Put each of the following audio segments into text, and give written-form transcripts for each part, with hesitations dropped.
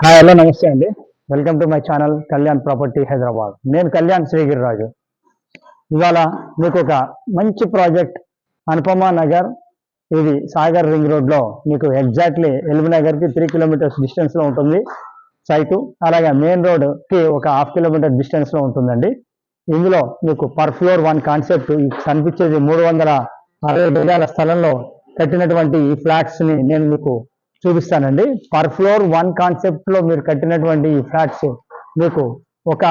Hi hello నమస్తే అండి. Welcome to my channel Kalyan property Hyderabad. నేను కళ్యాణ్ శ్రీగిరిరాజు. ఇవాళ మీకు ఒక మంచి ప్రాజెక్ట్ అనుపమ నగర్, ఇది సాగర్ రింగ్ రోడ్లో మీకు ఎగ్జాక్ట్లీ ఎల్బీ నగర్కి 3 కిలోమీటర్స్ డిస్టెన్స్లో ఉంటుంది సైటు. అలాగే మెయిన్ రోడ్కి ఒక 1/2 కిలోమీటర్ డిస్టెన్స్లో ఉంటుందండి. ఇందులో మీకు పర్ ఫ్లోర్ 1 కాన్సెప్ట్ కనిపించేది 360 గజాల స్థలంలో కట్టినటువంటి ఈ ఫ్లాట్స్ని నేను మీకు చూపిస్తానండి. పర్ ఫ్లోర్ 1 కాన్సెప్ట్లో మీరు కట్టినటువంటి ఈ ఫ్లాట్స్ మీకు ఒక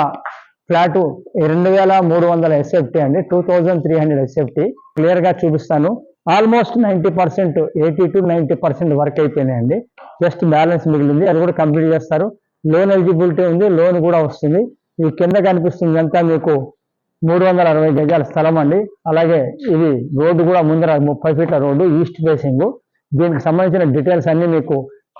ఫ్లాటు 2300 ఎస్ఎఫ్టీ అండి, 2300 ఎస్ఎఫ్టీ క్లియర్గా చూపిస్తాను. ఆల్మోస్ట్ 90%, 80 to 90% వర్క్ అయిపోయినాయండి. జస్ట్ బ్యాలెన్స్ మిగిలింది, అది కూడా కంప్లీట్ చేస్తారు. లోన్ ఎలిజిబిలిటీ ఉంది, లోన్ కూడా వస్తుంది. ఈ కింద కనిపిస్తుంది అంతా మీకు 360 గజాల స్థలం అండి. అలాగే ఇది రోడ్డు కూడా ముందర 30 ఫీట్ల రోడ్డు, ఈస్ట్ ఫేసింగ్. దీనికి సంబంధించిన డీటెయిల్స్ అన్ని మీకు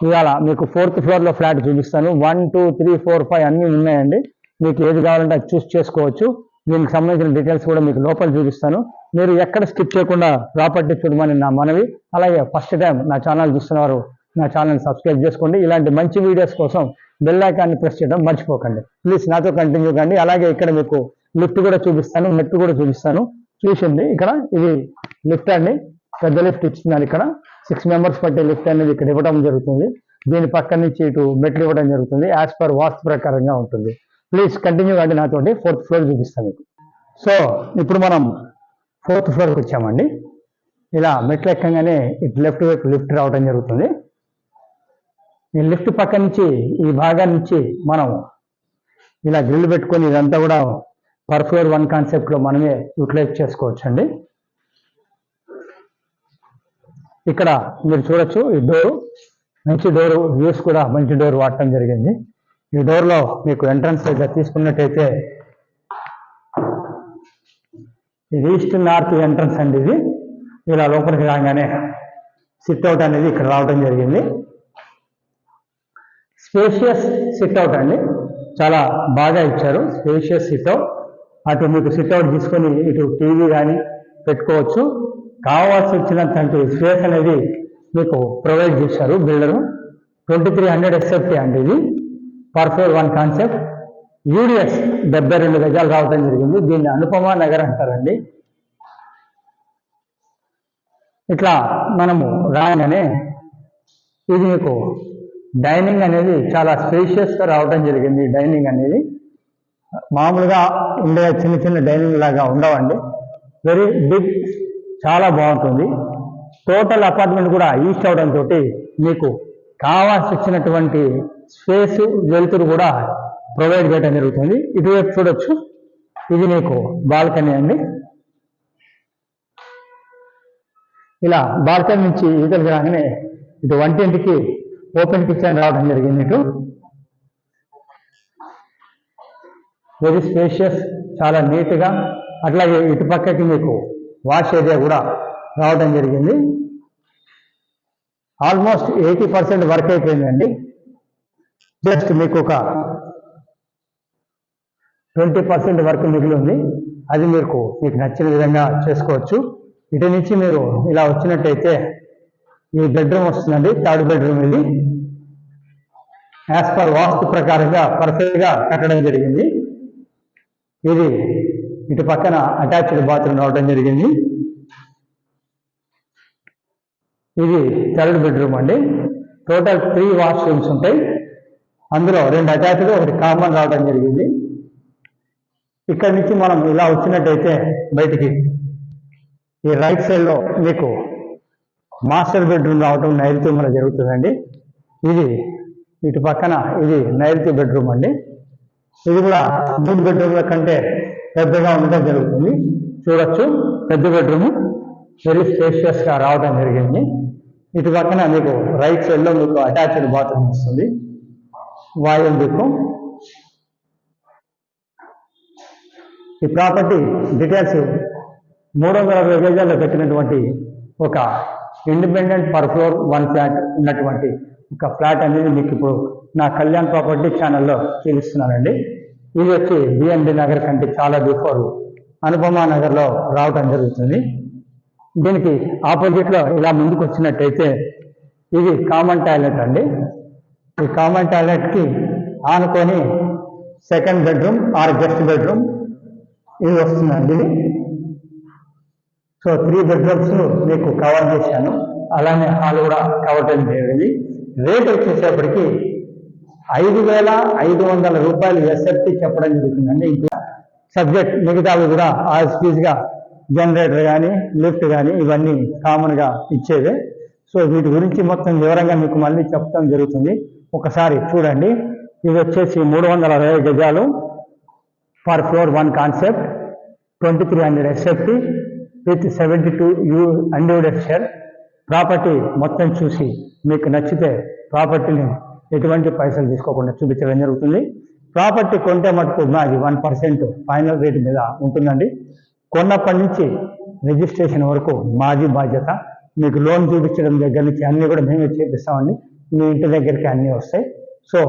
ఇవాళ మీకు 4th ఫ్లోర్లో ఫ్లాట్ చూపిస్తాను. 1, 2, 3, 4, 5 అన్నీ ఉన్నాయండి. మీకు ఏది కావాలంటే అది చూస్ చేసుకోవచ్చు. దీనికి సంబంధించిన డీటెయిల్స్ కూడా మీకు లోపల చూపిస్తాను. మీరు ఎక్కడ స్కిప్ చేయకుండా ప్రాపర్టీ చూడమని నా మనవి. అలాగే ఫస్ట్ టైం నా ఛానల్ చూస్తున్నవారు నా ఛానల్ సబ్స్క్రైబ్ చేసుకోండి. ఇలాంటి మంచి వీడియోస్ కోసం బెల్ ఐకాన్ని ప్రెస్ చేయడం మర్చిపోకండి. ప్లీజ్ నాతో కంటిన్యూ కండి. అలాగే ఇక్కడ మీకు లిఫ్ట్ కూడా చూపిస్తాను, మెట్టు కూడా చూపిస్తాను. చూసింది ఇక్కడ ఇది లిఫ్ట్ అండి, పెద్ద లిఫ్ట్ ఇచ్చినాను. ఇక్కడ 6 మెంబర్స్ పట్టే లిఫ్ట్ అనేది ఇక్కడ ఇవ్వడం జరుగుతుంది. దీని పక్క నుంచి ఇటు మెట్లు ఇవ్వడం జరుగుతుంది. యాజ్ పర్ వాస్తు ప్రకారంగా ఉంటుంది. ప్లీజ్ కంటిన్యూ కండి నాతోటి. 4th ఫ్లోర్ చూపిస్తాను మీకు. సో ఇప్పుడు మనం 4th ఫ్లోర్కి వచ్చామండి. ఇలా మెట్లు ఎక్కగానే ఇటు లెఫ్ట్ వైపు లిఫ్ట్ రావడం జరుగుతుంది. ఈ లిఫ్ట్ పక్క నుంచి ఈ భాగం నుంచి మనం ఇలా గ్రిల్ పెట్టుకొని ఇదంతా కూడా పర్ ఫ్లోర్ 1 కాన్సెప్ట్లో మనమే యూటిలైజ్ చేసుకోవచ్చు అండి. ఇక్కడ మీరు చూడొచ్చు, ఈ డోరు మంచి డోరు, వ్యూస్ కూడా మంచి డోర్ వాడటం జరిగింది. ఈ డోర్లో మీకు ఎంట్రన్స్ దగ్గర తీసుకున్నట్టయితే ఇది ఈస్ట్ నార్త్ ఎంట్రన్స్ అండి. ఇది ఇలా లోపలికి రాగానే సిట్అవుట్ అనేది ఇక్కడ రావడం జరిగింది. స్పేషియస్ సిట్అవుట్ అండి, చాలా బాగా ఇచ్చారు. Spacious sit-out. అటు మీకు సిట్అవుట్ తీసుకొని ఇటు టీవీ కానీ పెట్టుకోవచ్చు. కావాల్సి వచ్చినంత స్పేస్ అనేది మీకు ప్రొవైడ్ చేశారు బిల్డరు. 2300 ఎస్ఎఫ్టీ అండి. ఇది పర్ ఫ్లోర్ 1 కాన్సెప్ట్. యూడిఎస్ 72 గజాలు రావడం జరిగింది. దీన్ని అనుపమ నగర్ అంటారండి. ఇట్లా మనము రాగానే ఇది మీకు డైనింగ్ అనేది చాలా స్పేషియస్గా రావడం జరిగింది. డైనింగ్ అనేది మామూలుగా ఉండే చిన్న చిన్న డైనింగ్ లాగా ఉండవండి. వెరీ బిగ్, చాలా బాగుంటుంది. టోటల్ అపార్ట్మెంట్ కూడా ఈస్ట్ అవడంతో మీకు కావాల్సి వచ్చినటువంటి స్పేస్, వెలుతురు కూడా ప్రొవైడ్ చేయడం జరుగుతుంది. ఇటువైపు చూడొచ్చు, ఇది మీకు బాల్కనీ అండి. ఇలా బాల్కనీ నుంచి ఇతరులు రాగానే ఇటు వంటింటికి ఓపెన్ కిచెన్ రావడం జరిగింది. ఇటు వెరీ స్పేషియస్, చాలా నీట్గా. అట్లాగే ఇటు పక్కకి మీకు వాష్ ఏరియా కూడా రావడం జరిగింది. ఆల్మోస్ట్ 80% వర్క్ అయిపోయిందండి. జస్ట్ మీకు ఒక 20% వర్క్ మిగిలి ఉంది. అది మీకు నచ్చిన విధంగా చేసుకోవచ్చు. ఇటు నుంచి మీరు ఇలా వచ్చినట్టయితే ఈ బెడ్రూమ్ వస్తుందండి, 3rd బెడ్రూమ్. ఇది యాజ్ పర్ వాస్తు ప్రకారంగా పర్ఫెక్ట్గా కట్టడం జరిగింది. ఇది ఇటు పక్కన అటాచ్డ్ బాత్రూమ్ రావడం జరిగింది. ఇది 3rd బెడ్రూమ్ అండి. టోటల్ 3 వాష్రూమ్స్ ఉంటాయి. అందులో 2 అటాచ్డ్, 1 కామన్ రావడం జరిగింది. ఇక్కడ నుంచి మనం ఇలా వచ్చినట్టయితే బయటికి ఈ రైట్ సైడ్లో మీకు మాస్టర్ బెడ్రూమ్ రావడం నైరుతి మన జరుగుతుందండి. ఇది ఇటు పక్కన ఇది నైరుతి బెడ్రూమ్ అండి. ఇది కూడా 3 బెడ్రూమ్ల కంటే పెద్దగా ఉండడం జరుగుతుంది. చూడొచ్చు, పెద్ద బెడ్రూమ్ వెరీ స్పేషియస్గా రావడం జరిగింది. ఇటు పక్కన మీకు రైట్ సైడ్లో మీకు అటాచ్డ్ బాత్రూమ్ వస్తుంది, వాయువు దిక్కు. ఈ ప్రాపర్టీ డీటెయిల్స్ 360 గజాల్లో కట్టినటువంటి ఒక ఇండిపెండెంట్ పర్ ఫ్లోర్ 1 ఫ్లాట్ ఉన్నటువంటి ఒక ఫ్లాట్ అనేది మీకు ఇప్పుడు నా కళ్యాణ్ ప్రాపర్టీ ఛానల్లో చూపిస్తున్నానండి. ఇది వచ్చి బిఎన్డి నగర్ కంటే చాలా బిఫోర్ అనుపమ నగర్లో రావటం జరుగుతుంది. దీనికి ఆపోజిట్లో ఇలా ముందుకు వచ్చినట్టయితే ఇది కామన్ టాయిలెట్ అండి. ఈ కామన్ టాయిలెట్కి ఆనుకొని second bedroom are guest bedroom ఇది వస్తుందండి. సో 3 బెడ్రూమ్స్ మీకు కవర్ చేశాను. అలానే హాల్ కూడా కవర్ చేయడం. రేట్ వచ్చేసేపటికి 5,500 రూపాయలు ఎస్ఎఫ్టీ చెప్పడం జరుగుతుందండి. ఇంకా సబ్జెక్ట్ మిగతావి కూడా యాజ్ ఫీజ్గా జనరేటర్ కానీ లిఫ్ట్ కానీ ఇవన్నీ కామన్గా ఇచ్చేవే. సో వీటి గురించి మొత్తం వివరంగా మీకు మళ్ళీ చెప్పడం జరుగుతుంది. ఒకసారి చూడండి. ఇది వచ్చేసి 360 గజాలు per floor 1 concept 2300 SFT with 72 undivided share. Property మొత్తం చూసి మీకు నచ్చితే ప్రాపర్టీని ఎటువంటి పైసలు తీసుకోకుండా చూపించడం జరుగుతుంది. ప్రాపర్టీ కొంటే మటుకు మాది 1% ఫైనల్ రేట్ మీద ఉంటుందండి. కొన్నప్పటి నుంచి రిజిస్ట్రేషన్ వరకు మాది బాధ్యత. మీకు లోన్ చూపించడం దగ్గర నుంచి అన్నీ కూడా మేమే చేపిస్తామండి. మీ ఇంటి దగ్గరికి అన్నీ వస్తాయి. సో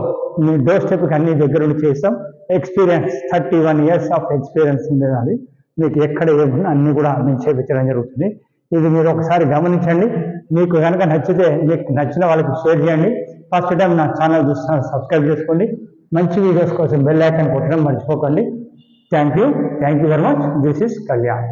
మీ డోర్ స్టెప్కి అన్ని దగ్గర ఉండి చేస్తాం. ఎక్స్పీరియన్స్ 31 years ఆఫ్ ఎక్స్పీరియన్స్ ఉండేది. మీకు ఎక్కడ ఏమున్నా అన్నీ కూడా మేము చేపించడం జరుగుతుంది. ఇది మీరు ఒకసారి గమనించండి. మీకు కనుక నచ్చితే మీకు నచ్చిన వాళ్ళకి షేర్ చేయండి. ఫస్ట్ టైం నా ఛానల్ చూస్తున్నారు సబ్స్క్రైబ్ చేసుకోండి. మంచి వీడియోస్ కోసం బెల్ ఐకాన్ కొట్టడం మర్చిపోకండి. Thank you very much. This is Kalyan.